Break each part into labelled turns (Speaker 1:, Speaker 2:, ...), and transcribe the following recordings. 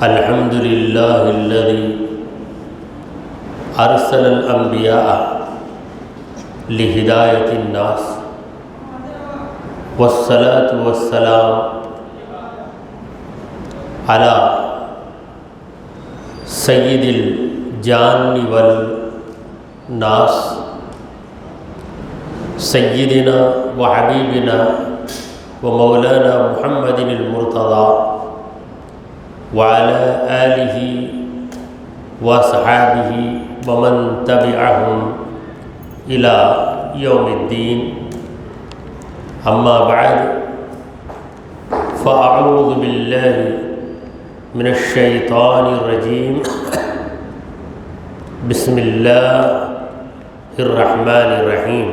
Speaker 1: الحمد لله الذي أرسل الأنبياء لهداية الناس والصلاة والسلام على سيد الجان والناس سيدنا وحبيبنا ومولانا محمد المرتضى وعلى آله وصحابه ومن تبعهم إلى يوم الدين. أما بعد، فأعوذ بالله من الشيطان الرجيم. بسم الله الرحمن الرحيم.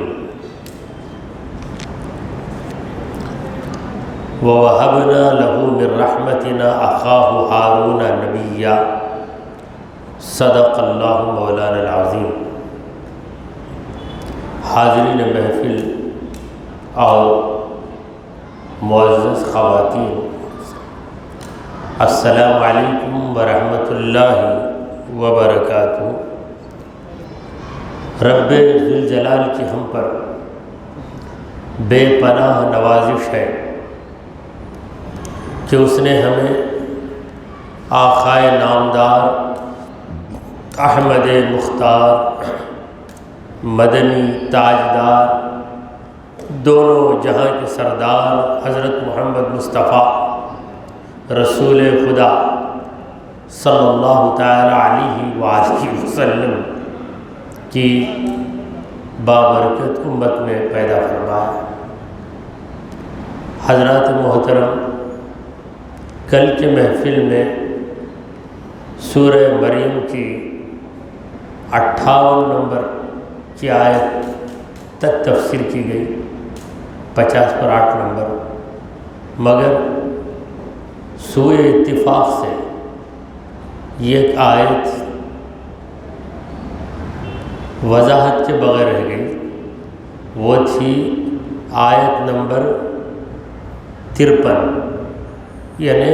Speaker 1: وَوَهَبْنَا لَهُ مِنْ رَحْمَتِنَا أَخَاهُ هَارُونَ نَبِيًّا. صدق اللہ مولانا العظیم. حاضرین محفل اور معزز خواتین، السلام علیکم ورحمۃ اللہ وبرکاتہ. رب ذوالجلال کی ہم پر بے پناہ نوازش ہے کہ اس نے ہمیں آقائے نامدار احمد مختار مدنی تاجدار دونوں جہاں کے سردار حضرت محمد مصطفیٰ رسول خدا صلی اللہ تعالی علیہ وآلہ وسلم کی بابرکت امت میں پیدا فرمایا. حضرات محترم، کل کے محفل میں سورہ مریم کی 58 نمبر کی آیت تک تفسیر کی گئی، 50 پر 8 نمبر، مگر سوئے اتفاق سے یہ ایک آیت وضاحت کے بغیر رہ گئی. وہ تھی آیت نمبر 53، یعنی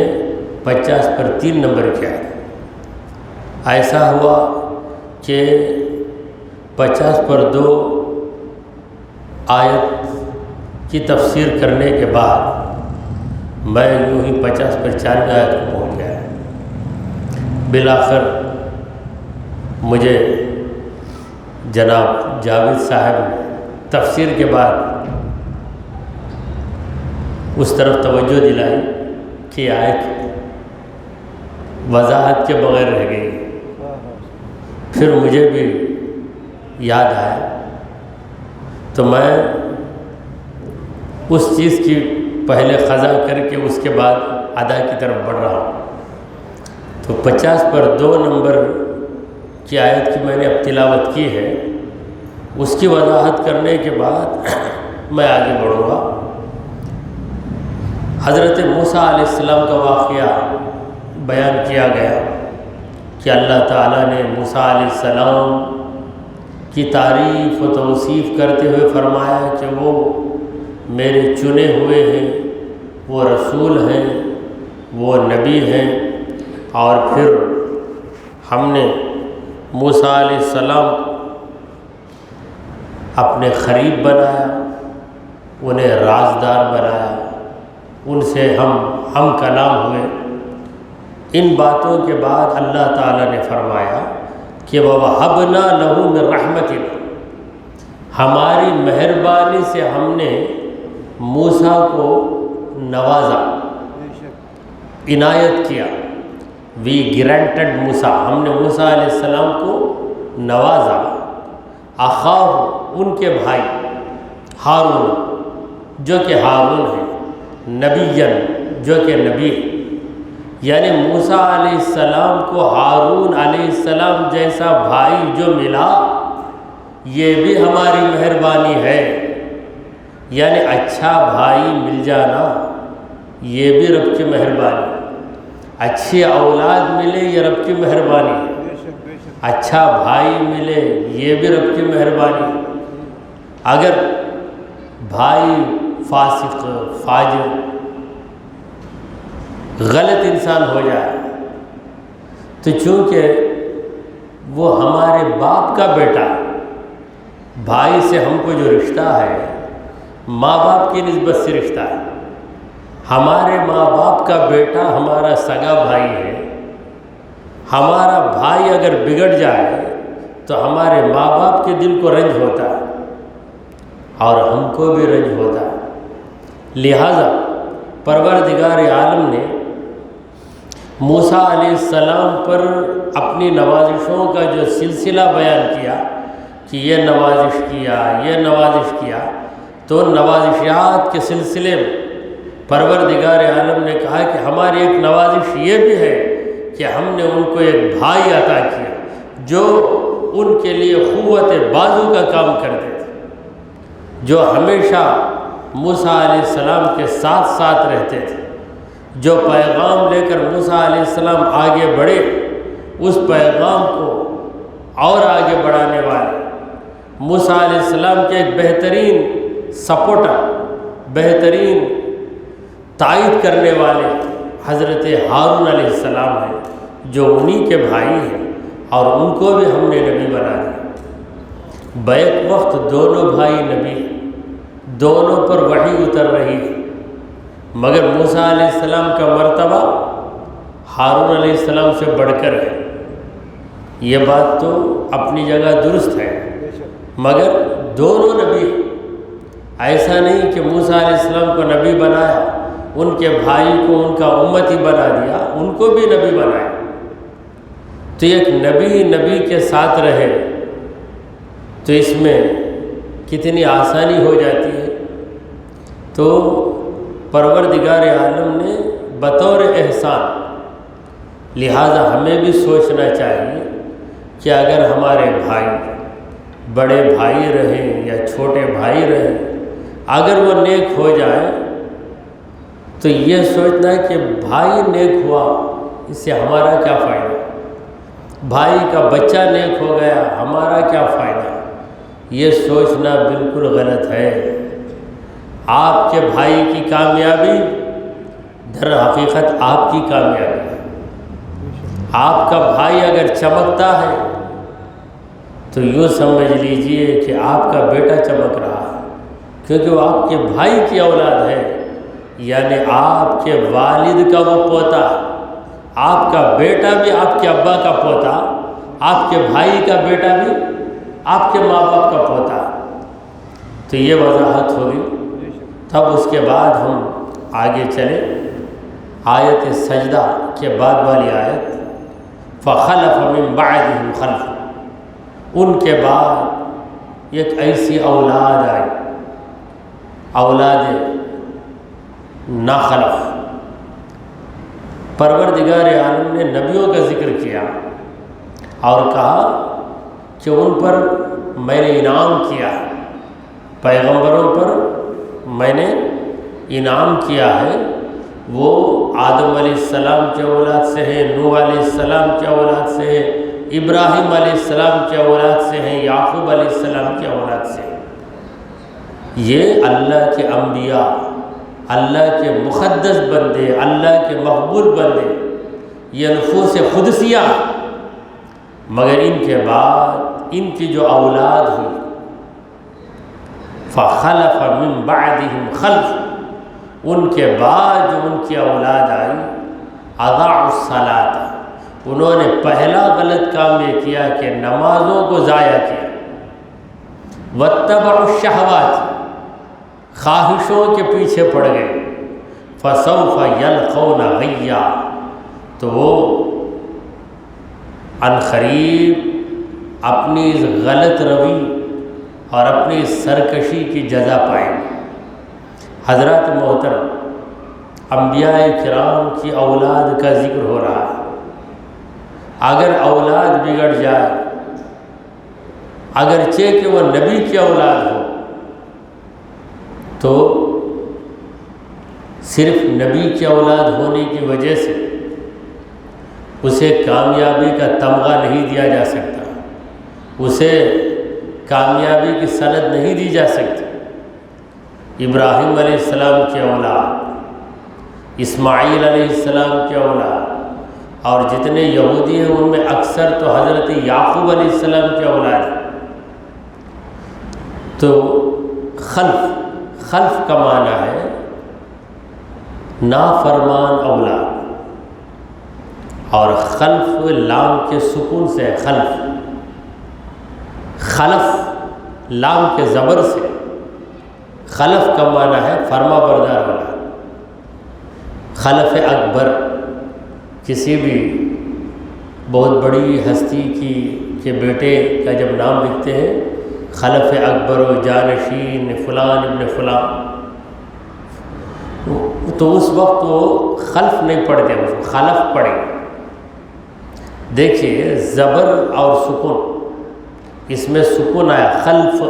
Speaker 1: 50 پر 3 نمبر کی آیت. ایسا ہوا کہ 50 پر 2 آیت کی تفسیر کرنے کے بعد میں یوں ہی 50 پر 4 آیت کو پہنچ گیا. بالآخر مجھے جناب جاوید صاحب نے تفسیر کے بعد اس طرف توجہ دلائی کہ آیت وضاحت کے بغیر رہ گئی. پھر مجھے بھی یاد آیا تو میں اس چیز کی پہلے قضا کر کے اس کے بعد ادا کی طرف بڑھ رہا ہوں. تو 50 پر 2 نمبر کی آیت کی میں نے اب تلاوت کی ہے. اس کی وضاحت کرنے کے بعد میں آگے بڑھوں گا. حضرت موسیٰ علیہ السلام کا واقعہ بیان کیا گیا کہ اللہ تعالیٰ نے موسیٰ علیہ السلام کی تعریف و توصیف کرتے ہوئے فرمایا کہ وہ میرے چنے ہوئے ہیں، وہ رسول ہیں، وہ نبی ہیں. اور پھر ہم نے موسیٰ علیہ السلام اپنے قریب بنایا، انہیں رازدار بنایا، ان سے ہم کلام ہوئے. ان باتوں کے بعد اللہ تعالیٰ نے فرمایا کہ وَوَهَبْنَا لَهُ مِن رَحْمَتِنَا، ہماری مہربانی سے ہم نے موسیٰ کو نوازا، عنایت کیا. وی گرانٹڈ موسیٰ، ہم نے موسیٰ علیہ السلام کو نوازا. اخاہ، ان کے بھائی ہارون، جو کہ ہارون ہیں، نبیًا، جو کہ نبی ہے. یعنی موسیٰ علیہ السلام کو ہارون علیہ السلام جیسا بھائی جو ملا، یہ بھی ہماری مہربانی ہے. یعنی اچھا بھائی مل جانا یہ بھی رب کی مہربانی. اچھی اولاد ملے یہ رب کی مہربانی. اچھا بھائی ملے یہ بھی رب کی مہربانی. اگر بھائی فاسق فاجر غلط انسان ہو جائے تو چونکہ وہ ہمارے باپ کا بیٹا، بھائی سے ہم کو جو رشتہ ہے ماں باپ کی نسبت سے رشتہ ہے، ہمارے ماں باپ کا بیٹا ہمارا سگا بھائی ہے، ہمارا بھائی اگر بگڑ جائے تو ہمارے ماں باپ کے دل کو رنج ہوتا ہے اور ہم کو بھی رنج ہوتا ہے۔ لہٰذا پروردگار عالم نے موسیٰ علیہ السلام پر اپنی نوازشوں کا جو سلسلہ بیان کیا کہ یہ نوازش کیا، یہ نوازش کیا، تو نوازشات کے سلسلے میں پروردگار عالم نے کہا کہ ہماری ایک نوازش یہ بھی ہے کہ ہم نے ان کو ایک بھائی عطا کیا جو ان کے لیے قوت بازو کا کام کرتے تھے، جو ہمیشہ موسیٰ علیہ السلام کے ساتھ ساتھ رہتے تھے، جو پیغام لے کر موسیٰ علیہ السلام آگے بڑھے اس پیغام کو اور آگے بڑھانے والے، موسیٰ علیہ السلام کے ایک بہترین سپورٹر، بہترین تائید کرنے والے حضرت ہارون علیہ السلام ہیں جو انہی کے بھائی ہیں، اور ان کو بھی ہم نے نبی بنا دیا۔ بیک وقت دونوں بھائی نبی ہیں، دونوں پر وحی اتر رہی ہے، مگر موسیٰ علیہ السلام کا مرتبہ ہارون علیہ السلام سے بڑھ کر ہے۔ یہ بات تو اپنی جگہ درست ہے، مگر دونوں نبی ہیں۔ ایسا نہیں کہ موسیٰ علیہ السلام کو نبی بنایا، ان کے بھائی کو ان کا امتی بنا دیا، ان کو بھی نبی بنایا۔ تو ایک نبی کے ساتھ رہے تو اس میں کتنی آسانی ہو جاتی ہے۔ تو پروردگار عالم نے بطور احسان، لہٰذا ہمیں بھی سوچنا چاہیے کہ اگر ہمارے بھائی، بڑے بھائی رہیں یا چھوٹے بھائی رہیں، اگر وہ نیک ہو جائیں تو یہ سوچنا کہ بھائی نیک ہوا اس سے ہمارا کیا فائدہ، بھائی کا بچہ نیک ہو گیا ہمارا کیا فائدہ، یہ سوچنا بالکل غلط ہے۔ آپ کے بھائی کی کامیابی در حقیقت آپ کی کامیابی ہے۔ آپ کا بھائی اگر چمکتا ہے تو یوں سمجھ لیجئے کہ آپ کا بیٹا چمک رہا ہے، کیونکہ وہ آپ کے بھائی کی اولاد ہے، یعنی آپ کے والد کا وہ پوتا، آپ کا بیٹا بھی آپ کے ابا کا پوتا، آپ کے بھائی کا بیٹا بھی آپ کے ماں باپ کا پوتا۔ تو یہ وضاحت ہوگی۔ تب اس کے بعد ہم آگے چلے آیت سجدہ کے بعد والی آیت، فَخَلَفَ مِن بَعْدِهِمْ خَلْفٌ، ان کے بعد ایک ایسی اولاد آئی، اولاد ناخلف۔ پروردگار عالم نے نبیوں کا ذکر کیا اور کہا کہ ان پر میں نے انعام کیا، پیغمبروں پر میں نے انعام کیا ہے۔ وہ آدم علیہ السلام کے اولاد سے ہیں، نوح علیہ السلام کے اولاد سے ہیں، ابراہیم علیہ السلام کے اولاد سے ہیں، یعقوب علیہ السلام کے اولاد سے ہیں۔ یہ اللہ کے انبیاء، اللہ کے مقدس بندے، اللہ کے مقبول بندے، یہ نفوس قدسیہ، مگر ان کے بعد ان کی جو اولاد ہوئی، فَخَلَفَ مِن بَعْدِهِمْ خَلْفٌ، ان کے بعد جو ان کی اولاد آئی، اضاعوا الصلاۃ، انہوں نے پہلا غلط کام یہ کیا کہ نمازوں کو ضائع کیا، واتبعوا الشہوات، خواہشوں کے پیچھے پڑ گئے، فسوف یلقون غیا، تو وہ عنقریب اپنی اس غلط روی اور اپنی سرکشی کی جزا پائیں۔ حضرات محترم، انبیاء کرام کی اولاد کا ذکر ہو رہا ہے۔ اگر اولاد بگڑ جائے، اگرچہ کہ وہ نبی کی اولاد ہو، تو صرف نبی کی اولاد ہونے کی وجہ سے اسے کامیابی کا تمغہ نہیں دیا جا سکتا، اسے کامیابی کی سند نہیں دی جا سکتی۔ ابراہیم علیہ السلام کی اولاد، اسماعیل علیہ السلام کے اولاد، اور جتنے یہودی ہیں ان میں اکثر تو حضرت یعقوب علیہ السلام کے اولاد ہیں۔ تو خلف کا معنی ہے نافرمان اولاد، اور خلف لام کے سکون سے خلف لام کے زبر سے خلف کا معنی ہے فرما بردار اولاد۔ خلف اکبر کسی بھی بہت بڑی ہستی کے بیٹے کا جب نام لکھتے ہیں، خلف اکبر و جانشین فلان ابن فلان، تو اس وقت وہ خلف نہیں پڑھتے، اس کو خلف پڑھیں۔ دیکھیے زبر اور سکون، اس میں سکون آیا خلف،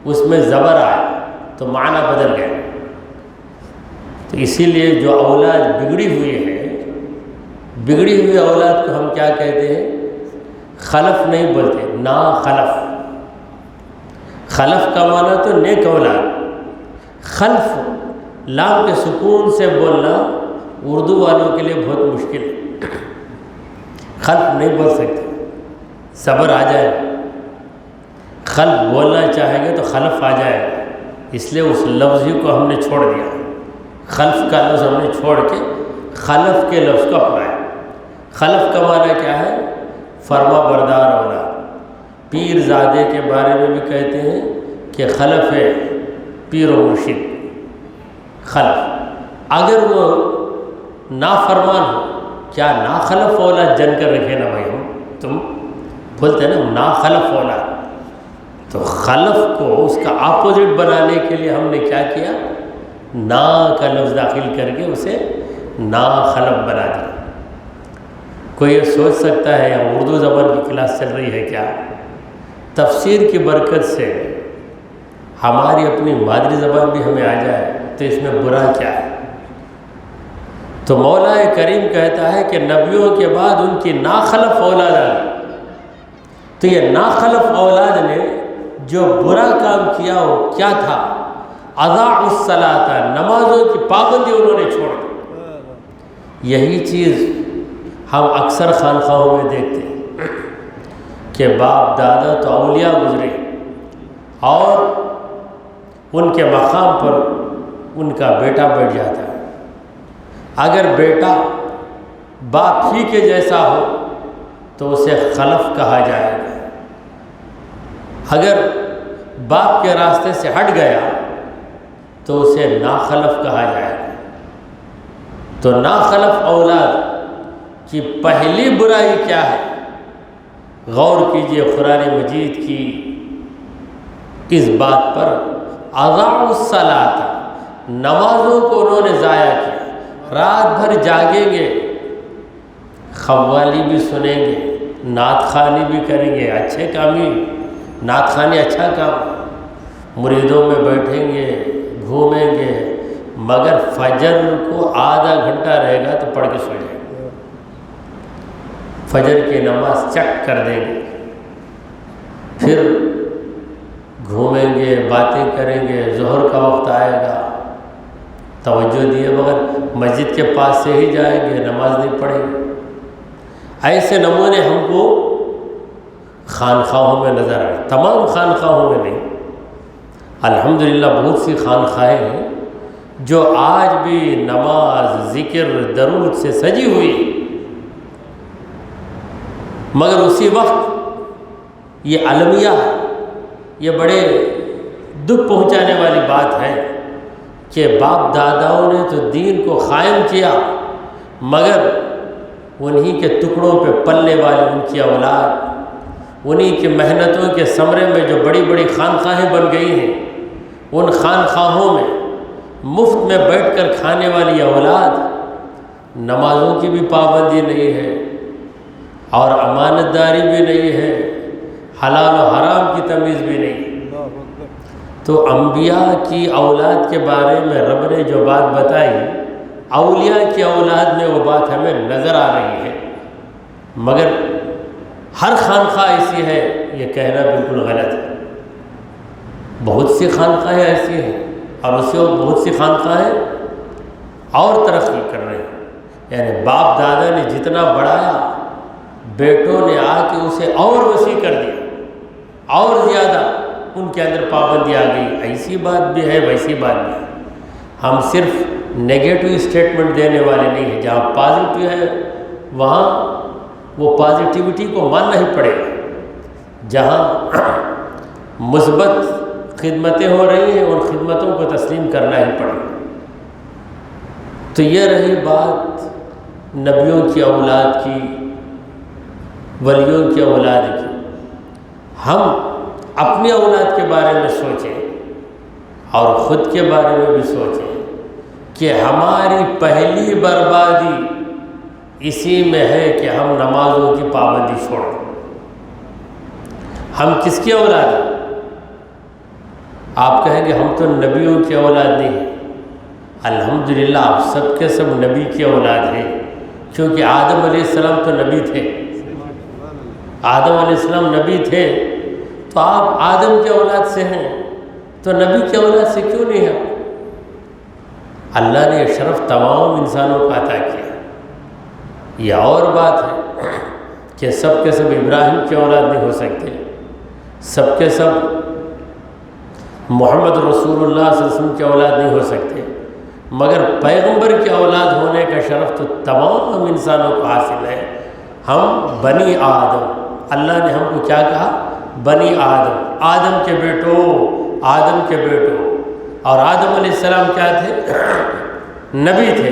Speaker 1: اس میں زبر آیا تو معنی بدل گیا۔ تو اسی لیے جو اولاد بگڑی ہوئی ہے، بگڑی ہوئی اولاد کو ہم کیا کہتے ہیں؟ خلف نہیں بولتے، نا خلف۔ خلف کا معنی تو نیک اولاد، خلف لام کے سکون سے بولنا اردو والوں کے لیے بہت مشکل ہے، خلف نہیں بول سکتے، صبر آ جائے گا۔ خلف بولنا چاہیں گے تو خلف آ جائے گا، اس لیے اس لفظ کو ہم نے چھوڑ دیا، خلف کا لفظ ہم نے چھوڑ کے خلف کے لفظ کو اپنایا۔ خلف کا معنی کیا ہے؟ فرما بردار اولاد۔ پیر زادے کے بارے میں بھی کہتے ہیں کہ خلف ہے پیر و مرشد۔ خلف اگر وہ نافرمان ہو، کیا ناخلف اولاد جن کر رکھے نا بھائی، ہم تم بولتے ہیں نا ناخلف اولاد، تو خلف کو اس کا اپوزٹ بنانے کے لیے ہم نے کیا کیا؟ نا کا لفظ داخل کر کے اسے ناخلف بنا دیا۔ کوئی یہ سوچ سکتا ہے یا اردو زبان کی کلاس چل رہی ہے کیا؟ تفسیر کی برکت سے ہماری اپنی مادری زبان بھی ہمیں آ جائے تو اس میں برا کیا ہے؟ تو مولا کریم کہتا ہے کہ نبیوں کے بعد ان کی ناخلف اولاد آئی، تو یہ ناخلف اولاد نے جو برا کام کیا وہ کیا تھا؟ اضاعوا الصلاۃ، نمازوں کی پابندی انہوں نے چھوڑ دی۔ یہی چیز ہم اکثر خانقاہوں میں دیکھتے ہیں کہ باپ دادا تو اولیاء گزرے اور ان کے مقام پر ان کا بیٹا بیٹھ جاتا ہے۔ اگر بیٹا باپ ہی کے جیسا ہو تو اسے خلف کہا جائے گا، اگر باپ کے راستے سے ہٹ گیا تو اسے ناخلف کہا جائے گا۔ تو ناخلف اولاد کی پہلی برائی کیا ہے؟ غور کیجئے قرآن مجید کی اس بات پر، اضاعوا الصلاۃ، نمازوں کو انہوں نے ضائع کیا، رات بھر جاگیں گے، قوالی بھی سنیں گے، نعت خوانی بھی کریں گے، اچھے کام ہی، نعت خوانی اچھا کام، مریدوں میں بیٹھیں گے، گھومیں گے، مگر فجر کو آدھا گھنٹہ رہے گا تو پڑھ کے سو جائیں گے، فجر کی نماز چٹ کر دیں گے، پھر گھومیں گے، باتیں کریں گے، ظہر کا وقت آئے گا، توجہ دیے بغیر مسجد کے پاس سے ہی جائیں گے، نماز نہیں پڑھیں گے۔ ایسے نمونے ہم کو خانقاہوں میں نظر آئے، تمام خانقاہوں میں نہیں، الحمدللہ بہت سی خانقاہیں ہیں جو آج بھی نماز، ذکر، درود سے سجی ہوئی، مگر اسی وقت یہ المیہ ہے، یہ بڑے دکھ پہنچانے والی بات ہے کہ باپ داداؤں نے تو دین کو قائم کیا، مگر انہی کے ٹکڑوں پہ پلنے والے ان کی اولاد، انہی کی محنتوں کے ثمرے میں جو بڑی بڑی خانقاہیں بن گئی ہیں، ان خانقاہوں میں مفت میں بیٹھ کر کھانے والی اولاد، نمازوں کی بھی پابندی نہیں ہے اور امانت داری بھی نہیں ہے، حلال و حرام کی تمیز بھی نہیں۔ تو انبیاء کی اولاد کے بارے میں رب نے جو بات بتائی، اولیاء کی اولاد میں وہ بات ہمیں نظر آ رہی ہے، مگر ہر خانقاہ ایسی ہے یہ کہنا بالکل غلط ہے۔ بہت سی خانقاہیں ایسی ہیں اور اسی وقت بہت سی خانقاہیں اور ترقی کر رہے ہیں. یعنی باپ دادا نے جتنا بڑھایا بیٹوں نے آ کے اسے اور وسیع کر دیا, اور زیادہ ان کے اندر پابندی آ گئی. ایسی بات بھی ہے ویسی بات بھی ہے. ہم صرف نگیٹو اسٹیٹمنٹ دینے والے نہیں ہیں. جہاں پازیٹیو ہے وہاں وہ پازیٹیوٹی کو ماننا ہی پڑے گا. جہاں مثبت خدمتیں ہو رہی ہیں ان خدمتوں کو تسلیم کرنا ہی پڑے گا. تو یہ رہی بات نبیوں کی اولاد کی, ولیوں کی اولاد کی. ہم اپنی اولاد کے بارے میں سوچیں اور خود کے بارے میں بھی سوچیں کہ ہماری پہلی بربادی اسی میں ہے کہ ہم نمازوں کی پابندی چھوڑ دیں. ہم کس کی اولاد ہیں؟ آپ کہیں گے ہم تو نبیوں کی اولاد نہیں ہیں. الحمدللہ آپ سب کے سب نبی کی اولاد ہیں, کیونکہ آدم علیہ السلام تو نبی تھے. آدم علیہ السلام نبی تھے تو آپ آدم کی اولاد سے ہیں, تو نبی کی اولاد سے کیوں نہیں ہیں؟ اللہ نے یہ شرف تمام انسانوں کو عطا کیا. یہ اور بات ہے کہ سب کے سب ابراہیم کی اولاد نہیں ہو سکتے, سب کے سب محمد رسول اللہ صلی اللہ علیہ وسلم کی اولاد نہیں ہو سکتے, مگر پیغمبر کی اولاد ہونے کا شرف تو تمام انسانوں کو حاصل ہے. ہم بنی آدم, اللہ نے ہم کو کیا کہا؟ بنی آدم, آدم کے بیٹو, آدم کے بیٹو. اور آدم علیہ السلام کیا تھے؟ نبی تھے.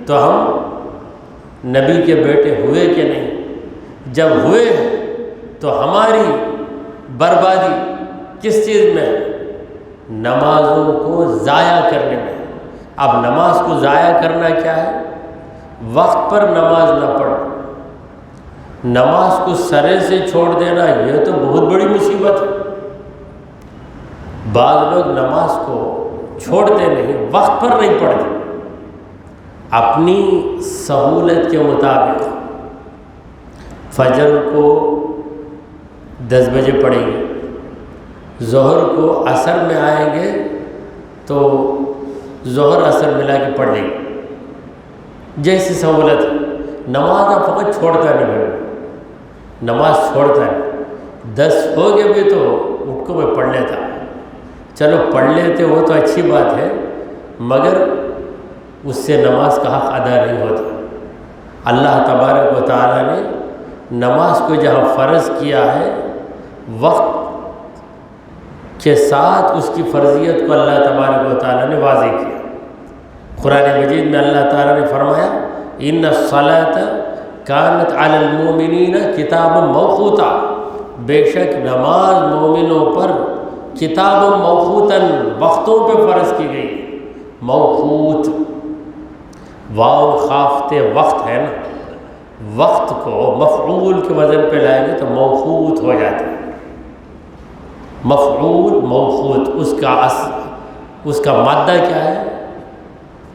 Speaker 1: تو ہم نبی کے بیٹے ہوئے کہ نہیں؟ جب ہوئے تو ہماری بربادی کس چیز میں؟ نمازوں کو ضائع کرنے میں. اب نماز کو ضائع کرنا کیا ہے؟ وقت پر نماز نہ پڑھنا, نماز کو سرے سے چھوڑ دینا, یہ تو بہت بڑی مصیبت ہے. بعض لوگ نماز کو چھوڑتے نہیں, وقت پر نہیں پڑھتے. اپنی سہولت کے مطابق فجر کو 10 بجے پڑھیں گے, ظہر کو عصر میں آئیں گے تو ظہر عصر ملا کے پڑھ لیں گے, جیسی سہولت ہے. نماز آپ فقط چھوڑتا نہیں ہے, نماز چھوڑتا ہے. 10 ہو گئے بھی تو اٹھ کو میں پڑھ لیتا. چلو پڑھ لیتے وہ تو اچھی بات ہے, مگر اس سے نماز کا حق ادا نہیں ہوتا. اللہ تبارک و تعالیٰ نے نماز کو جہاں فرض کیا ہے, وقت کے ساتھ اس کی فرضیت کو اللہ تبارک و تعالیٰ نے واضح کیا. قرآن مجید میں اللہ تعالیٰ نے فرمایا ان الصلاۃ کانت علی المؤمنین کتابا موقوتا, بے شک نماز مومنوں پر کتاب موقوتاً وقتوں پہ فرض کی گئی. موقوت واو خافتے وقت ہے نا, وقت کو مفعول کے وزن پہ لائیں گے تو موقوت ہو جاتا ہے. مفعول موقوت, اس کا مادہ کیا ہے؟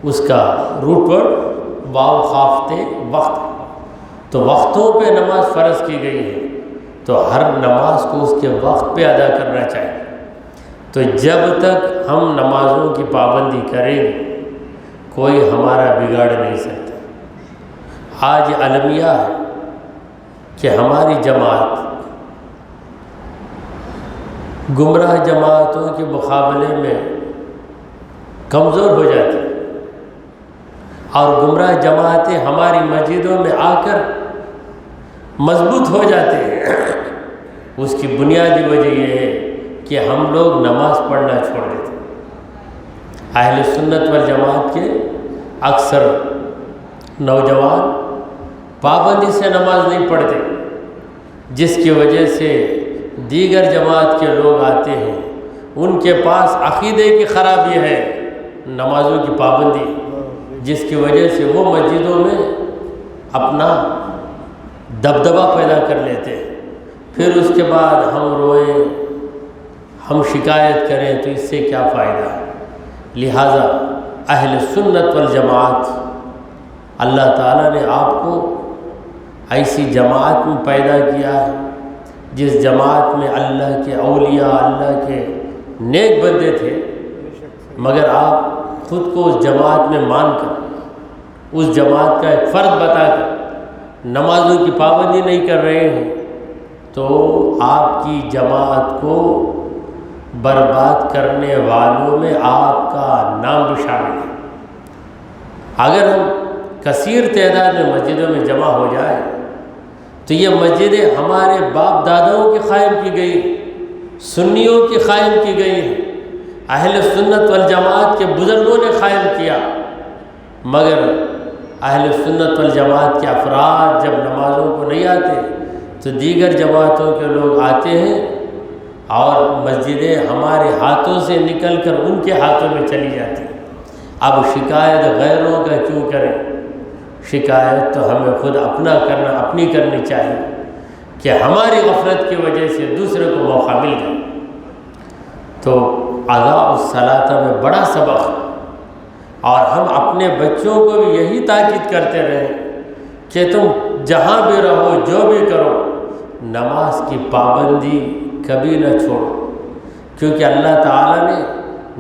Speaker 1: اس کا روٹ ورڈ واو خافتے وقت. تو وقتوں پہ نماز فرض کی گئی ہے, تو ہر نماز کو اس کے وقت پہ ادا کرنا چاہیے. تو جب تک ہم نمازوں کی پابندی کریں گے کوئی ہمارا بگاڑ نہیں سکتا. آج المیہ ہے کہ ہماری جماعت گمراہ جماعتوں کے مقابلے میں کمزور ہو جاتی ہے, اور گمراہ جماعتیں ہماری مسجدوں میں آ کر مضبوط ہو جاتے ہیں. اس کی بنیادی وجہ یہ ہے کہ ہم لوگ نماز پڑھنا چھوڑ دیتے. اہل سنت والجماعت کے اکثر نوجوان پابندی سے نماز نہیں پڑھتے, جس کی وجہ سے دیگر جماعت کے لوگ آتے ہیں, ان کے پاس عقیدے کی خرابی ہے, نمازوں کی پابندی, جس کی وجہ سے وہ مسجدوں میں اپنا دبدبہ پیدا کر لیتے ہیں. پھر اس کے بعد ہم روئیں, ہم شکایت کریں تو اس سے کیا فائدہ ہے. لہٰذا اہل سنت والجماعت, اللہ تعالیٰ نے آپ کو ایسی جماعت میں پیدا کیا ہے جس جماعت میں اللہ کے اولیاء, اللہ کے نیک بندے تھے, مگر آپ خود کو اس جماعت میں مان کر اس جماعت کا ایک فرد بتا کر نمازوں کی پابندی نہیں کر رہے ہیں تو آپ کی جماعت کو برباد کرنے والوں میں آپ کا نام بھی شامل ہے۔ اگر ہم کثیر تعداد میں مسجدوں میں جمع ہو جائے تو یہ مسجدیں ہمارے باپ داداؤں کی قائم کی گئی، سنیوں کی قائم کی گئی ہے، اہل سنت والجماعت کے بزرگوں نے قائم کیا، مگر اہل سنت والجماعت کے افراد جب نمازوں کو نہیں آتے تو دیگر جماعتوں کے لوگ آتے ہیں اور مسجدیں ہمارے ہاتھوں سے نکل کر ان کے ہاتھوں میں چلی جاتی ہیں۔ اب شکایت غیروں کا کیوں کریں؟ شکایت تو ہمیں خود اپنی کرنی چاہیے کہ ہماری غفلت کی وجہ سے دوسرے کو موقع مل گیا۔ تو اضاء الصلاۃ میں بڑا سبق ہے، اور ہم اپنے بچوں کو بھی یہی تاکید کرتے رہیں کہ تم جہاں بھی رہو، جو بھی کرو، نماز کی پابندی کبھی نہ چھوڑو، کیونکہ اللہ تعالیٰ نے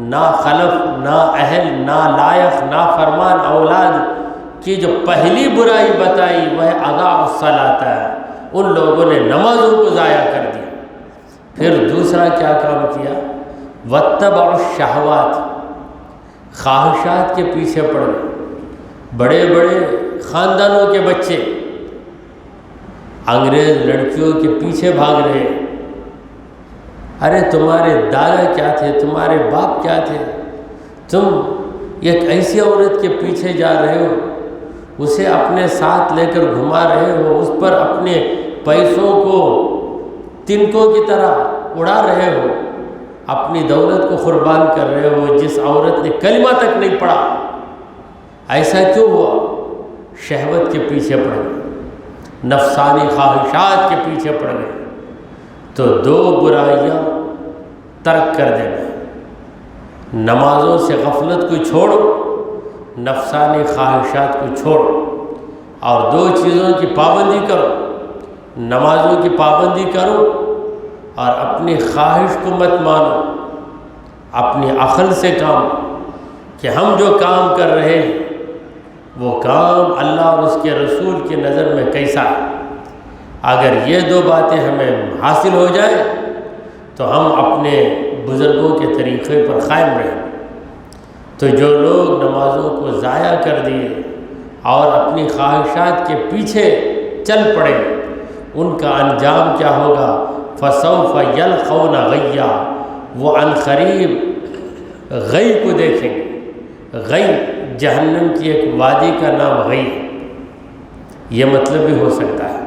Speaker 1: نا خلف، نا اہل، نا لائق، نا فرمان اولاد کی جو پہلی برائی بتائی وہ اضاء الصلاۃ ہے۔ ان لوگوں نے نمازوں کو ضائع کر دیا۔ پھر دوسرا کیا کام کیا؟ واتبعوا الشہوات، خواہشات کے پیچھے پڑ گئے۔ بڑے بڑے خاندانوں کے بچے انگریز لڑکیوں کے پیچھے بھاگ رہے ہیں۔ ارے تمہارے دادا کیا تھے، تمہارے باپ کیا تھے، تم ایک ایسی عورت کے پیچھے جا رہے ہو، اسے اپنے ساتھ لے کر گھما رہے ہو، اس پر اپنے پیسوں کو تنکوں کی طرح اڑا رہے ہو، اپنی دولت کو قربان کر رہے ہو جس عورت نے کلمہ تک نہیں پڑھا۔ ایسا کیوں ہوا؟ شہوت کے پیچھے پڑ گئے، نفسانی خواہشات کے پیچھے پڑ گئے۔ تو دو برائیاں ترک کر دینا، نمازوں سے غفلت کو چھوڑو، نفسانی خواہشات کو چھوڑو، اور دو چیزوں کی پابندی کرو، نمازوں کی پابندی کرو اور اپنی خواہش کو مت مانو، اپنی عقل سے کام، کہ ہم جو کام کر رہے ہیں وہ کام اللہ اور اس کے رسول کی نظر میں کیسا ہے۔ اگر یہ دو باتیں ہمیں حاصل ہو جائیں تو ہم اپنے بزرگوں کے طریقے پر قائم رہیں۔ تو جو لوگ نمازوں کو ضائع کر دیے اور اپنی خواہشات کے پیچھے چل پڑے، ان کا انجام کیا ہوگا؟ فسوف یلقون غیا، وہ عنقریب غی کو دیکھیں گے۔ غی جہنم کی ایک وادی کا نام غی ہے، یہ مطلب بھی ہو سکتا ہے،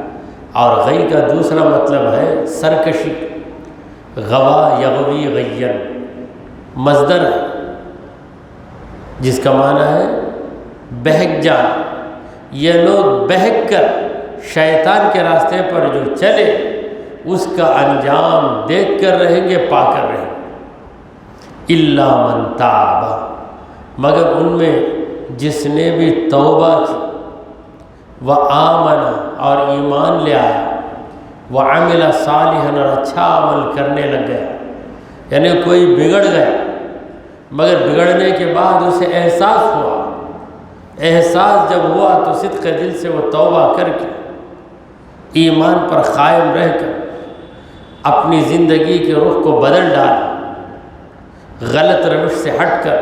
Speaker 1: اور غی کا دوسرا مطلب ہے سرکشی، غوا یغوی غین، مصدر ہے جس کا معنی ہے بہک جانا۔ یہ لوگ بہک کر شیطان کے راستے پر جو چلے اس کا انجام دیکھ کر رہیں گے، پا کر رہیں گے۔ الا من تاب، مگر ان میں جس نے بھی توبہ کی، وآمن اور ایمان لے آیا، وعمل صالحا اور اچھا عمل کرنے لگ گیا، یعنی کوئی بگڑ گیا مگر بگڑنے کے بعد اسے احساس ہوا، احساس جب ہوا تو صدق دل سے وہ توبہ کر کے ایمان پر قائم رہ کر اپنی زندگی کے رخ کو بدل ڈالا، غلط روش سے ہٹ کر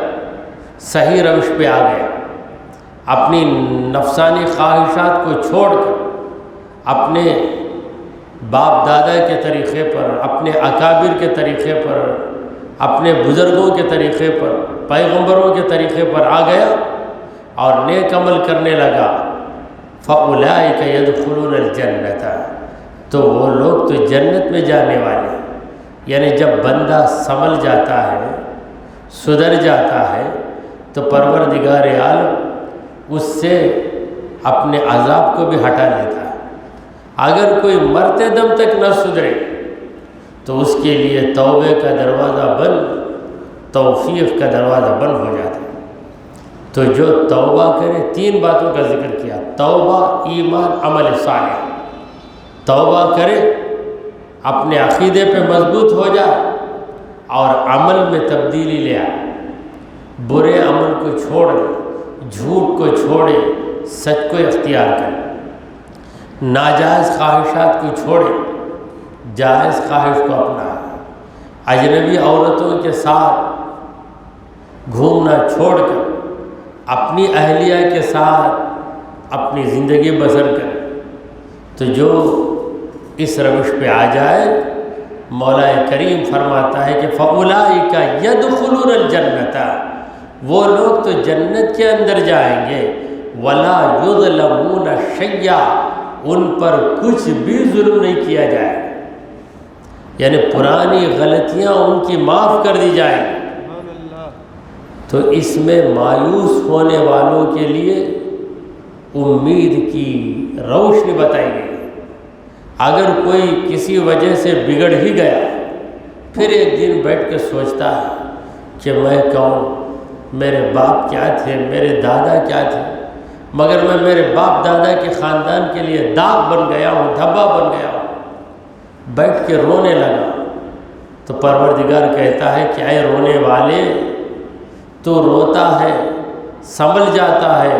Speaker 1: صحیح روش پہ آ گیا، اپنی نفسانی خواہشات کو چھوڑ کر اپنے باپ دادا کے طریقے پر، اپنے اکابر کے طریقے پر، اپنے بزرگوں کے طریقے پر، پیغمبروں کے طریقے پر آ گیا اور نیک عمل کرنے لگا۔ فَأُولَٰئِكَ يَدْخُلُونَ الْجَنَّةَ، تو وہ لوگ تو جنت میں جانے والے ہیں۔ یعنی جب بندہ سنبھل جاتا ہے، سدھر جاتا ہے، تو پروردگار عالم اس سے اپنے عذاب کو بھی ہٹا لیتا ہے۔ اگر کوئی مرتے دم تک نہ سدھرے تو اس کے لیے توبے کا دروازہ بند، توفیق کا دروازہ بند ہو جاتا ہے۔ تو جو توبہ کرے، تین باتوں کا ذکر کیا، توبہ، ایمان، عمل صالح۔ توبہ کرے، اپنے عقیدے پہ مضبوط ہو جائے اور عمل میں تبدیلی لے آئے، برے عمل کو چھوڑ دے، جھوٹ کو چھوڑے، سچ کو اختیار کریں، ناجائز خواہشات کو چھوڑیں، جائز خواہش کو اپنائیں، اجنبی عورتوں کے ساتھ گھومنا چھوڑ کر اپنی اہلیہ کے ساتھ اپنی زندگی بسر کریں۔ تو جو اس روش پہ آ جائے، مولا کریم فرماتا ہے کہ فَأُولَئِكَ يَدْخُلُونَ الْجَنَّةَ، وہ لوگ تو جنت کے اندر جائیں گے، وَلَا يُظْلَمُونَ شَيْئًا، ان پر کچھ بھی ظلم نہیں کیا جائے گا، یعنی پرانی غلطیاں ان کی معاف کر دی جائیں گی۔ تو اس میں مایوس ہونے والوں کے لیے امید کی روشنی بتائی گئی۔ اگر کوئی کسی وجہ سے بگڑ ہی گیا، پھر ایک دن بیٹھ کے سوچتا ہے کہ میں کون، میرے باپ کیا تھے، میرے دادا کیا تھے، مگر میں میرے باپ دادا کے خاندان کے لیے داغ بن گیا ہوں، دھبا بن گیا ہوں، بیٹھ کے رونے لگا، تو پروردگار کہتا ہے کہ اے رونے والے، تو روتا ہے، سنبھل جاتا ہے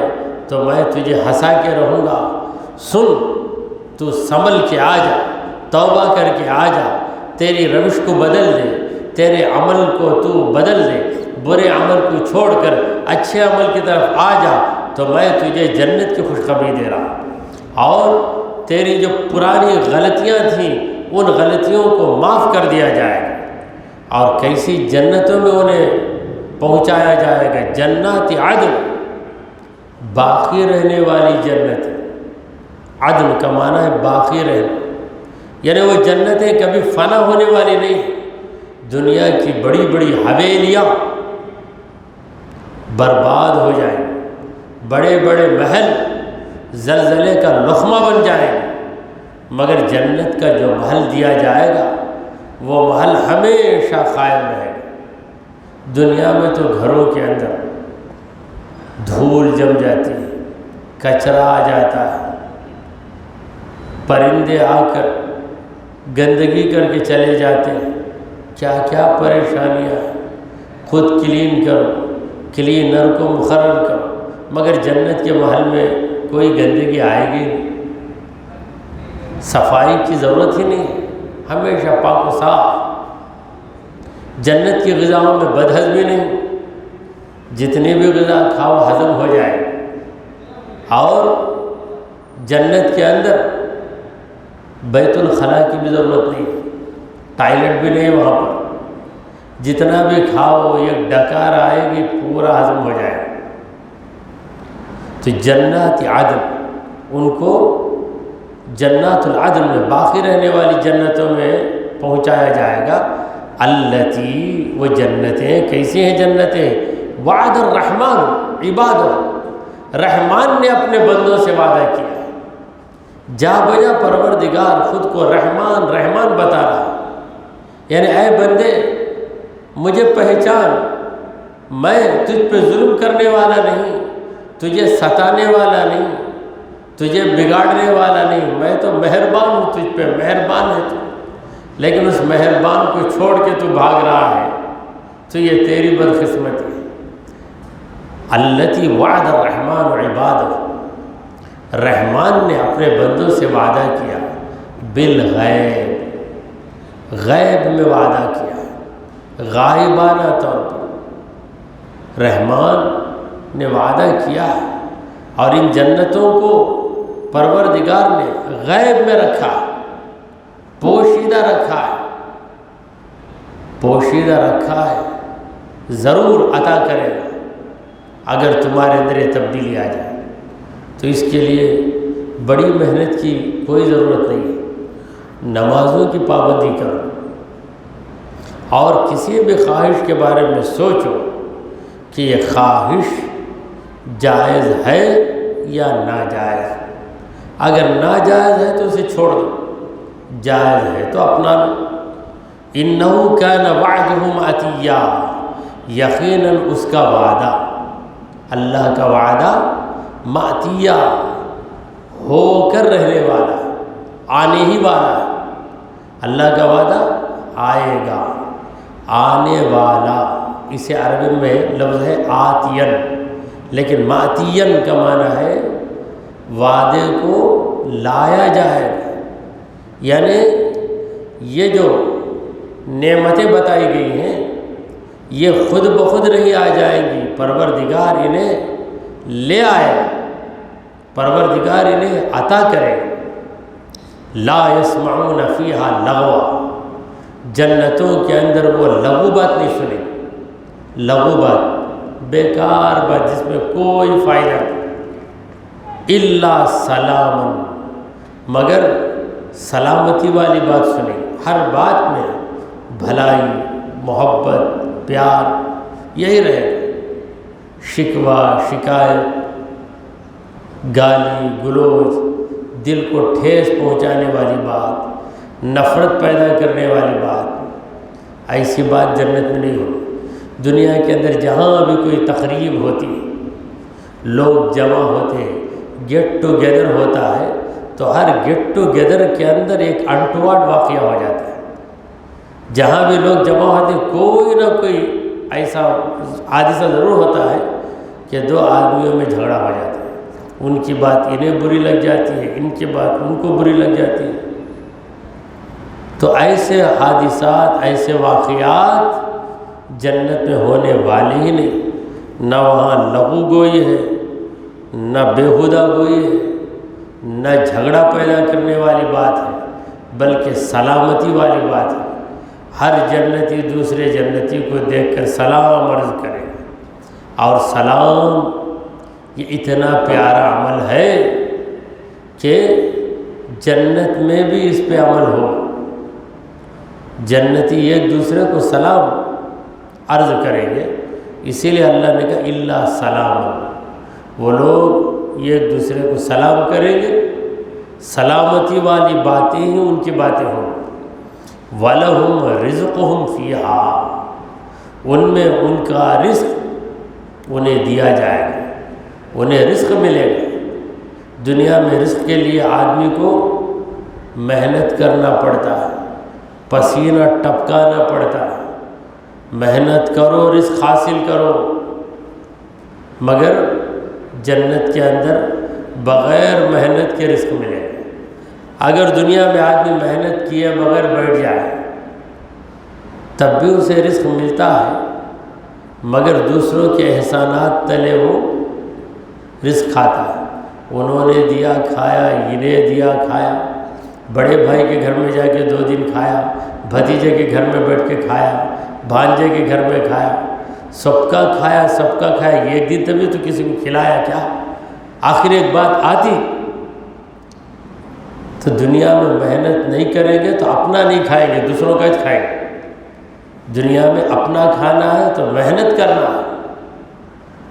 Speaker 1: تو میں تجھے ہنسا کے رہوں گا۔ سن، تو سنبھل کے آ جا، توبہ کر کے آ جا، تیری روش کو بدل دے، تیرے عمل کو تو بدل دے، برے عمل کو چھوڑ کر اچھے عمل کی طرف آ جا، تو میں تجھے جنت کی خوشخبری دے رہا ہوں، اور تیری جو پرانی غلطیاں تھیں ان غلطیوں کو معاف کر دیا جائے گا، اور کیسی جنتوں میں انہیں پہنچایا جائے گا، جنات عدن، باقی رہنے والی جنت۔ عدن کا معنی ہے باقی رہنا، یعنی وہ جنتیں کبھی فنا ہونے والی نہیں۔ دنیا کی بڑی بڑی حویلیاں برباد ہو جائیں، بڑے بڑے محل زلزلے کا لقمہ بن جائیں گے، مگر جنت کا جو محل دیا جائے گا وہ محل ہمیشہ قائم رہے گا۔ دنیا میں تو گھروں کے اندر دھول جم جاتی ہے، کچرا آ جاتا ہے، پرندے آ کر گندگی کر کے چلے جاتے ہیں، کیا کیا پریشانیاں ہیں، خود کلین کرو، کلینر کو مقرر کرو، مگر جنت کے محل میں کوئی گندگی آئے گی نہیں، صفائی کی ضرورت ہی نہیں، ہمیشہ پاک و صاف۔ جنت کی غذاؤں میں بدہضمی نہیں، جتنی بھی غذا کھاؤ ہضم ہو جائے، اور جنت کے اندر بیت الخلاء کی بھی ضرورت نہیں، ٹائلٹ بھی نہیں وہاں پر، جتنا بھی کھاؤ ایک ڈکار آئے گی پورا ہضم ہو جائے۔ تو جنات عدن، ان کو جنات العدن میں باقی رہنے والی جنتوں میں پہنچایا جائے گا۔ التی، وہ جنتیں کیسی ہیں جنتیں؟ وعد الرحمن عبادہ، رحمان نے اپنے بندوں سے وعدہ کیا، جا بجا پروردگار خود کو رحمان رحمان بتا رہا، یعنی اے بندے مجھے پہچان، میں تجھ پہ ظلم کرنے والا نہیں، تجھے ستانے والا نہیں، تجھے بگاڑنے والا نہیں، میں تو مہربان ہوں، تجھ پہ مہربان ہے تو، لیکن اس مہربان کو چھوڑ کے تو بھاگ رہا ہے، تو یہ تیری بدقسمتی ہے۔ التی وعد الرحمن عبادہ، رحمان نے اپنے بندوں سے وعدہ کیا، بالغیب، غیب میں وعدہ کیا، غائبانہ طور پر رحمان نے وعدہ کیا ہے، اور ان جنتوں کو پروردگار نے غیب میں رکھا، پوشیدہ رکھا ہے، پوشیدہ رکھا ہے، ضرور عطا کرے گا اگر تمہارے اندر یہ تبدیلی آ جائے، تو اس کے لیے بڑی محنت کی کوئی ضرورت نہیں ہے، نمازوں کی پابندی کرو، اور کسی بھی خواہش کے بارے میں سوچو کہ یہ خواہش جائز ہے یا ناجائز، اگر ناجائز ہے تو اسے چھوڑ دو، جائز ہے تو اپنا لو۔ انہو کان وعدہ مأتیا، یقیناً اس کا وعدہ، اللہ کا وعدہ مأتیا، ہو کر رہنے والا، آنے ہی والا ہے، اللہ کا وعدہ آئے گا، آنے والا، اسے عربی میں لفظ ہے آتین، لیکن ماتین کا معنی ہے وعدے کو لایا جائے گا، یعنی یہ جو نعمتیں بتائی گئی ہیں یہ خود بخود نہیں آ جائے گی، پروردگار انہیں لے آئے گا، پروردگار انہیں عطا کرے گا۔ لا یسمعون فیہا لغوا، جنتوں کے اندر وہ لغو بات نہیں سنیں گے، لغو بات، بیکار بات جس میں کوئی فائدہ نہیں، الا سلام، مگر سلامتی والی بات سنیں گے، ہر بات میں بھلائی، محبت، پیار یہی رہے گا، شکوہ، شکایت، گالی گلوچ، دل کو ٹھیس پہنچانے والی بات، نفرت پیدا کرنے والی بات، ایسی بات جنت میں نہیں ہوگی۔ دنیا کے اندر جہاں بھی کوئی تقریب ہوتی ہے، لوگ جمع ہوتے ہیں، گیٹ ٹو گیدر ہوتا ہے، تو ہر گیٹ ٹو گیدر کے اندر ایک انٹوارڈ واقعہ ہو جاتا ہے۔ جہاں بھی لوگ جمع ہوتے ہیں کوئی نہ کوئی ایسا حادثہ ضرور ہوتا ہے کہ دو آدمیوں میں جھگڑا ہو جاتا ہے، ان کی بات انہیں بری لگ جاتی ہے، ان کی بات ان کو بری لگ جاتی ہے۔ تو ایسے حادثات، ایسے واقعات جنت میں ہونے والے ہی نہیں، نہ وہاں لغو گوئی ہے، نہ بیہودہ گوئی ہے، نہ جھگڑا پیدا کرنے والی بات ہے، بلکہ سلامتی والی بات ہے۔ ہر جنتی دوسرے جنتی کو دیکھ کر سلام عرض کرے، اور سلام یہ اتنا پیارا عمل ہے کہ جنت میں بھی اس پہ عمل ہو، جنتی ایک دوسرے کو سلام عرض کریں گے، اسی لیے اللہ نے کہا الا سلام، وہ لوگ ایک دوسرے کو سلام کریں گے، سلامتی والی باتیں ہی ان کی باتیں ہوں۔ وَلَهُمْ رِزْقُهُمْ فِيهَا، ان میں ان کا رزق انہیں دیا جائے گا، انہیں رزق ملے گا۔ دنیا میں رزق کے لیے آدمی کو محنت کرنا پڑتا ہے، پسینہ ٹپکانا پڑتا ہے، محنت کرو رزق حاصل کرو، مگر جنت کے اندر بغیر محنت کے رزق ملے گا۔ اگر دنیا میں آدمی محنت کیے بغیر بیٹھ جائے تب بھی اسے رزق ملتا ہے، مگر دوسروں کے احسانات تلے وہ رزق کھاتا ہے، انہوں نے دیا کھایا، انہیں دیا کھایا، بڑے بھائی کے گھر میں جا کے 2 دن کھایا، بھتیجے کے گھر میں بیٹھ کے کھایا، بھانجے کے گھر میں کھایا، سب کا کھایا، سب کا کھایا، ایک دن تبھی تو کسی کو کھلایا کیا؟ آخر ایک بات آتی، تو دنیا میں محنت نہیں کریں گے تو اپنا نہیں کھائیں گے، دوسروں کا ہی کھائیں گے۔ دنیا میں اپنا کھانا ہے تو محنت کرنا ہے،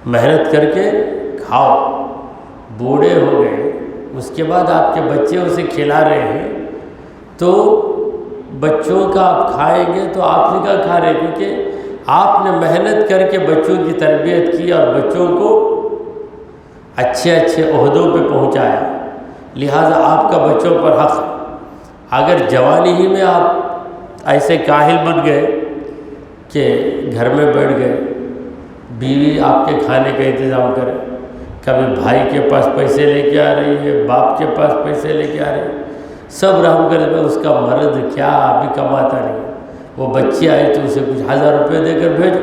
Speaker 1: محنت کر کے کھاؤ۔ بوڑھے ہو گئے، اس کے بعد آپ کے بچے اسے کھلا رہے ہیں، تو بچوں کا آپ کھائیں گے تو آپ ہی کا کھا رہے، کیونکہ آپ نے محنت کر کے بچوں کی تربیت کی اور بچوں کو اچھے اچھے عہدوں پہ پہنچایا، لہٰذا آپ کا بچوں پر حق ہے۔ اگر جوانی ہی میں آپ ایسے کاہل بن گئے کہ گھر میں بیٹھ گئے، بیوی آپ کے کھانے کا انتظام کرے، کبھی بھائی کے پاس پیسے لے کے آ رہی ہے، باپ کے پاس پیسے لے کے آ رہے ہیں، سب رحم کرے، اس کا مرد کیا ابھی کماتا نہیں، وہ بچی آئی تو اسے کچھ 1000 روپے دے کر بھیجو،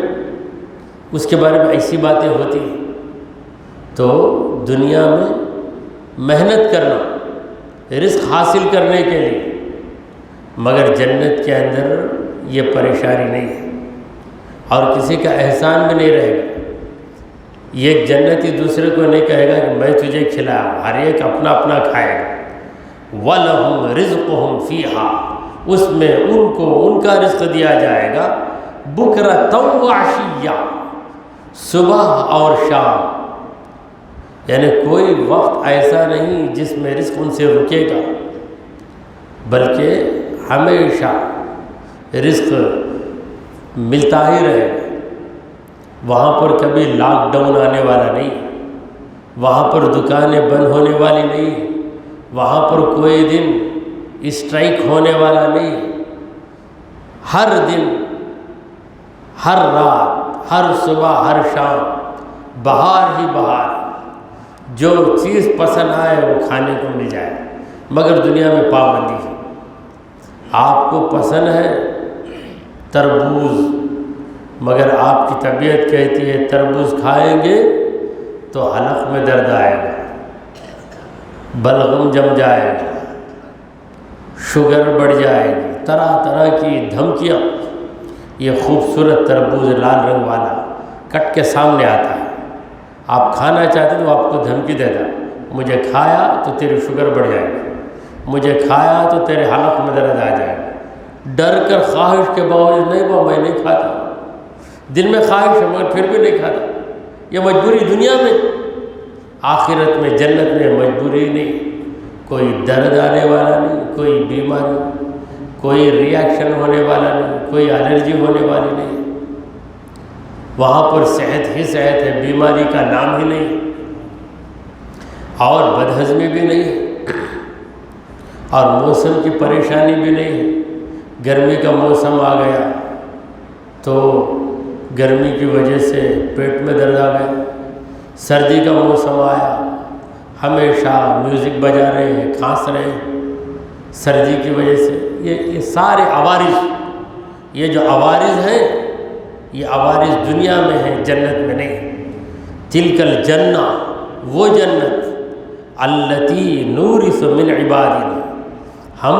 Speaker 1: اس کے بارے میں ایسی باتیں ہوتی ہیں۔ تو دنیا میں محنت کرنا رزق حاصل کرنے کے لیے، مگر جنت کے اندر یہ پریشانی نہیں ہے، اور کسی کا احسان بھی نہیں رہے گا۔ ایک جنتی دوسرے کو نہیں کہے گا کہ میں تجھے کھلایا، ہر ایک اپنا اپنا کھائے گا۔ وَلَهُمْ رِزْقُهُمْ فِيهَا، اس میں ان کو ان کا رزق دیا جائے گا، بُكْرَةً وَعَشِيًّا، صبح اور شام، یعنی کوئی وقت ایسا نہیں جس میں رزق ان سے رکے گا، بلکہ ہمیشہ رزق ملتا ہی رہے گا۔ وہاں پر کبھی لاک ڈاؤن آنے والا نہیں، وہاں پر دکانیں بند ہونے والی نہیں، وہاں پر کوئی دن اسٹرائک ہونے والا نہیں، ہر دن، ہر رات، ہر صبح، ہر شام بہار ہی بہار، جو چیز پسند آئے وہ کھانے کو مل جائے، مگر دنیا میں پابندی ہے۔ آپ کو پسند ہے تربوز، مگر آپ کی طبیعت کہتی ہے تربوز کھائیں گے تو حلق میں درد آئے گا، بلغم جم جائے گا، شوگر بڑھ جائے گی، طرح طرح کی دھمکیاں۔ یہ خوبصورت تربوز لال رنگ والا کٹ کے سامنے آتا ہے، آپ کھانا چاہتے تو آپ کو دھمکی دیتا، مجھے کھایا تو تیری شوگر بڑھ جائے گی، مجھے کھایا تو تیرے حلق میں درد آ جائے گا۔ ڈر کر خواہش کے باوجود نہیں وہ میں نہیں کھاتا، دل میں خواہش ہے مگر پھر بھی نہیں کھاتا، یہ مجبوری دنیا میں۔ آخرت میں جنت میں مجبوری نہیں، کوئی درد آنے والا نہیں، کوئی بیماری، کوئی ریاکشن ہونے والا نہیں، کوئی الرجی ہونے والی نہیں، وہاں پر صحت ہی صحت ہے، بیماری کا نام ہی نہیں، اور بدہضمی بھی نہیں ہے، اور موسم کی پریشانی بھی نہیں ہے۔ گرمی کا موسم آ گیا تو گرمی کی وجہ سے پیٹ میں درد آ گیا، سردی کا موسم آیا ہمیشہ میوزک بجا رہے ہیں، کھانس رہے ہیں سردی کی وجہ سے۔ یہ سارے عوارض، یہ جو عوارض ہیں یہ عوارض دنیا میں ہیں، جنت میں نہیں۔ تلک الجنہ، وہ جنت التی نورث من عبادنا، ہم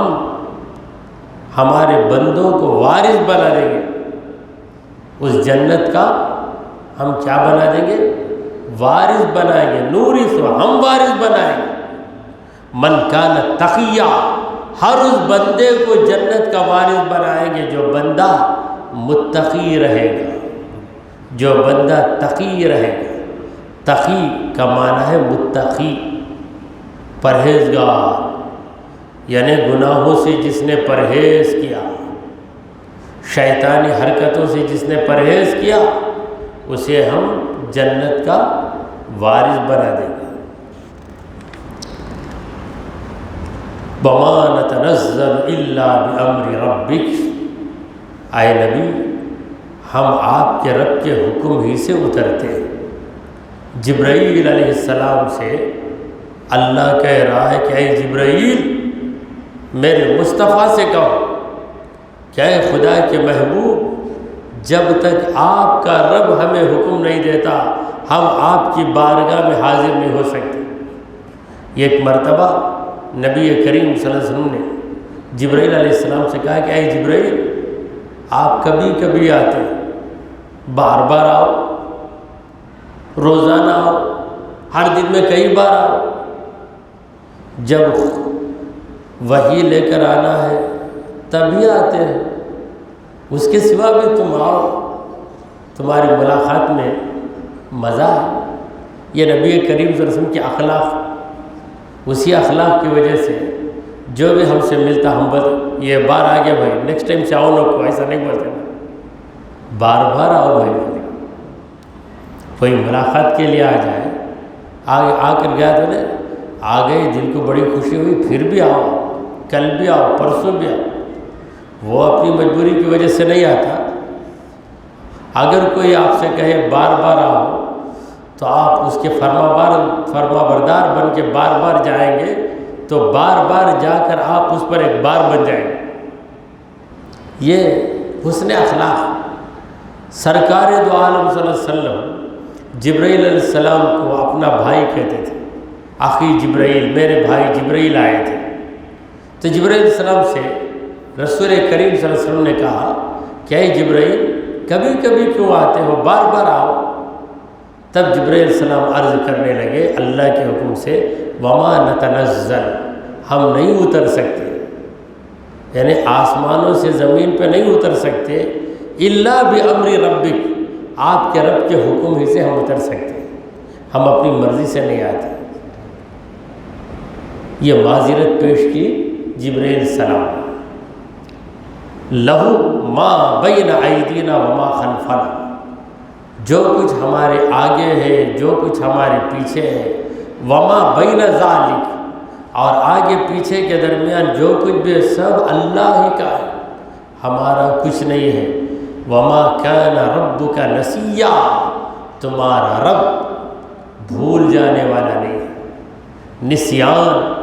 Speaker 1: ہمارے بندوں کو وارث بنا دیں گے اس جنت کا، ہم کیا بنا دیں گے؟ وارث بنائیں گے، نورث، ہم وارث بنائیں گے۔ من کان تقیہ، ہر اس بندے کو جنت کا وارث بنائیں گے جو بندہ متقی رہے گا، جو بندہ تقی رہے گا۔ تقی کا معنی ہے متقی، پرہیزگار، یعنی گناہوں سے جس نے پرہیز کیا، شیطانی حرکتوں سے جس نے پرہیز کیا، اسے ہم جنت کا وارث بنا دیں گے۔ وَمَا نَتَنَزَّلُ إِلَّا بِأَمْرِ رَبِّكَ، اے نبی ہم آپ کے رب کے حکم ہی سے اترتے ہیں۔ جبرائیل علیہ السلام سے اللہ کہہ رہا ہے کہ اے جبرائیل میرے مصطفیٰ سے کہو کہ اے خدا کے محبوب، جب تک آپ کا رب ہمیں حکم نہیں دیتا ہم آپ کی بارگاہ میں حاضر نہیں ہو سکتے۔ یہ ایک مرتبہ نبی کریم صلی اللہ علیہ وسلم نے جبرائیل علیہ السلام سے کہا کہ اے جبرائیل آپ کبھی کبھی آتے، بار بار آؤ، روزانہ آؤ، ہر دن میں کئی بار آؤ، جب وحی لے کر آنا ہے تبھی آتے ہیں، اس کے سوا بھی تم آؤ، تمہاری ملاقات میں مزہ ہے۔ یہ نبی کریم صلی اللہ علیہ وسلم کے اخلاق، اسی اخلاق کی وجہ سے جو بھی ہم سے ملتا ہم بولتے یہ بار آ گیا بھائی، نیکسٹ ٹائم سے آؤ، لوگ کو ایسا نہیں بولتے، بار بار آؤ بھائی، کوئی ملاقات کے لیے آ جائے، آ کر گیا تو نہیں، آ گئے، دل کو بڑی خوشی ہوئی، پھر بھی آؤ، کل بھی آؤ، پرسوں بھی آؤ۔ وہ اپنی مجبوری کی وجہ سے نہیں آتا۔ اگر کوئی آپ سے کہے بار بار آؤ تو آپ اس کے فرما بردار بن کے بار بار جائیں گے تو بار بار جا کر آپ اس پر ایک بار بن جائیں گے۔ یہ حسن اخلاق۔ سرکار دو عالم صلی اللہ علیہ وسلم جبرائیل علیہ السلام کو اپنا بھائی کہتے تھے، اخی جبرائیل، میرے بھائی جبرائیل آئے تھے۔ تو جبرائیل علیہ السلام سے رسول کریم صلی اللہ علیہ وسلم نے کہا کہ اے جبرائیل کبھی کبھی کیوں آتے ہو، بار بار آؤ۔ تب جبرائیل علیہ السلام عرض کرنے لگے اللہ کے حکم سے، وما نتنزل، ہم نہیں اتر سکتے، یعنی آسمانوں سے زمین پہ نہیں اتر سکتے، الا بامر ربک، آپ کے رب کے حکم ہی سے ہم اتر سکتے ہیں، ہم اپنی مرضی سے نہیں آتے۔ یہ معذرت پیش کی جبرائیل السلام، لہو ما بین ایدینا وما خلفنا، جو کچھ ہمارے آگے ہے، جو کچھ ہمارے پیچھے ہے، وما بین ذالک، اور آگے پیچھے کے درمیان جو کچھ بھی سب اللہ ہی کا ہے، ہمارا کچھ نہیں ہے۔ وما کان ربک نسیا، تمہارا رب بھول جانے والا نہیں ہے۔ نسیان،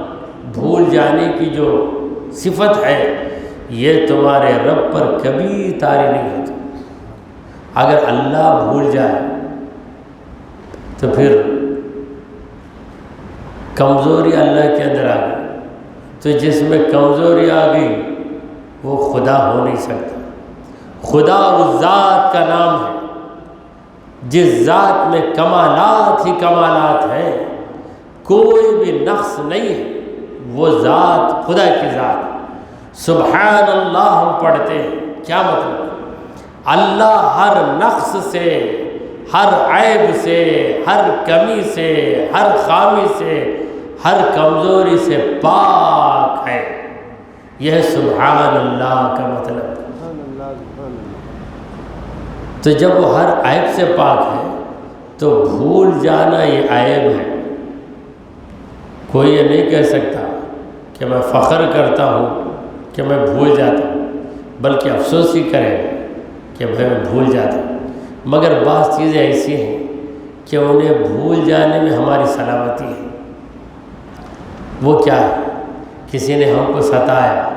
Speaker 1: بھول جانے کی جو صفت ہے، یہ تمہارے رب پر کبھی طاری نہیں ہوتی۔ اگر اللہ بھول جائے تو پھر کمزوری اللہ کے اندر آ گئی، تو جس میں کمزوری آ گئی وہ خدا ہو نہیں سکتا۔ خدا اس ذات کا نام ہے جس ذات میں کمالات ہی کمالات ہیں، کوئی بھی نقص نہیں ہے، وہ ذات خدا کی ذات۔ سبحان اللہ ہم پڑھتے ہیں، کیا مطلب؟ اللہ ہر نقص سے، ہر عیب سے، ہر کمی سے، ہر خامی سے، ہر کمزوری سے پاک ہے۔ یہ سبحان اللہ کا مطلب۔ تو جب وہ ہر عیب سے پاک ہے تو بھول جانا یہ عیب ہے۔ کوئی یہ نہیں کہہ سکتا کہ میں فخر کرتا ہوں کہ میں بھول جاتا ہوں، بلکہ افسوس ہی کرے گا کہ میں بھول جاتا ہوں۔ مگر بعض چیزیں ایسی ہیں کہ انہیں بھول جانے میں ہماری سلامتی ہے۔ وہ کیا ہے؟ کسی نے ہم کو ستایا،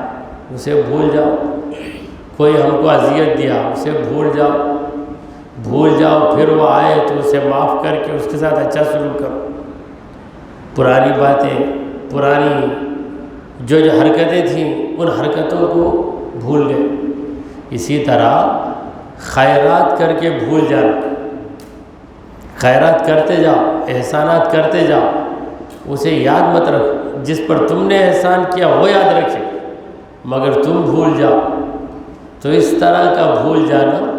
Speaker 1: اسے بھول جاؤ۔ کوئی ہم کو اذیت دیا، اسے بھول جاؤ۔ بھول جاؤ، پھر وہ آئے تو اسے معاف کر کے اس کے ساتھ اچھا سلوک کرو۔ پرانی باتیں، پرانی جو حرکتیں تھیں، ان حرکتوں کو بھول گئے۔ اسی طرح خیرات کر کے بھول جانا، خیرات کرتے جاؤ، احسانات کرتے جاؤ، اسے یاد مت رکھو۔ جس پر تم نے احسان کیا وہ یاد رکھے، مگر تم بھول جاؤ۔ تو اس طرح کا بھول جانا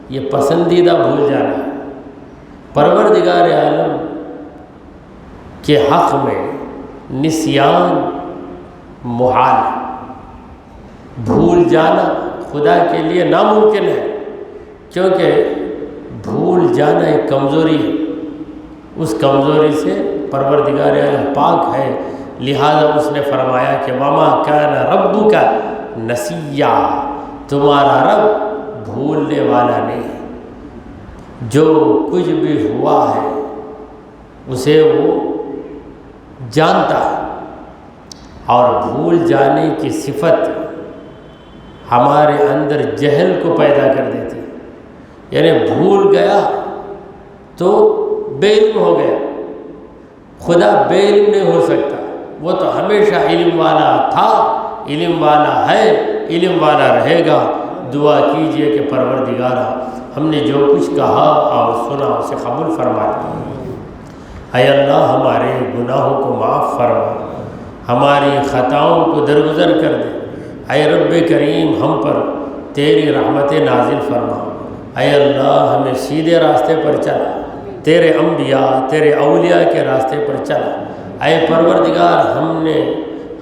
Speaker 1: یہ پسندیدہ بھول جانا ہے۔ پروردگار عالم کے حق میں نسیان محال ہے۔ بھول جانا خدا کے لیے ناممکن ہے، کیونکہ بھول جانا ایک کمزوری ہے۔ اس کمزوری سے پروردگار عالم پاک ہے، لہذا اس نے فرمایا کہ وَمَا كَانَ رَبُّكَ نَسِيًّا، تمہارا رب بھولنے والا نہیں ہے۔ جو کچھ بھی ہوا ہے اسے وہ جانتا ہے، اور بھول جانے کی صفت ہمارے اندر جہل کو پیدا کر دیتی ہے۔ یعنی بھول گیا تو بے علم ہو گیا۔ خدا بے علم نہیں ہو سکتا، وہ تو ہمیشہ علم والا تھا، علم والا ہے، علم والا رہے گا۔ دعا کیجئے کہ پروردگارا ہم نے جو کچھ کہا اور سنا اسے قبول فرما دے۔ اے اللہ ہمارے گناہوں کو معاف فرما، ہماری خطاؤں کو درگزر کر دے۔ اے رب کریم ہم پر تیری رحمت نازل فرما۔ اے اللہ ہمیں سیدھے راستے پر چلا، تیرے انبیاء، تیرے اولیاء کے راستے پر چلا۔ اے پروردگار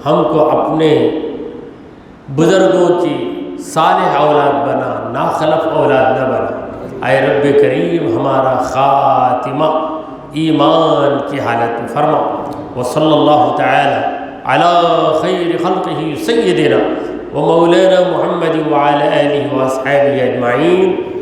Speaker 1: ہم کو اپنے بزرگوں کی صالح اولاد بنا، ناخلف اولاد نہ بنا۔ اے رب کریم ہمارا خاتمہ ایمان کی حالت میں فرما۔ وصلی اللہ تعالی علی خیر خلقہ سیدنا ومولانا محمد وعلی آلہ واصحابہ اجمعین۔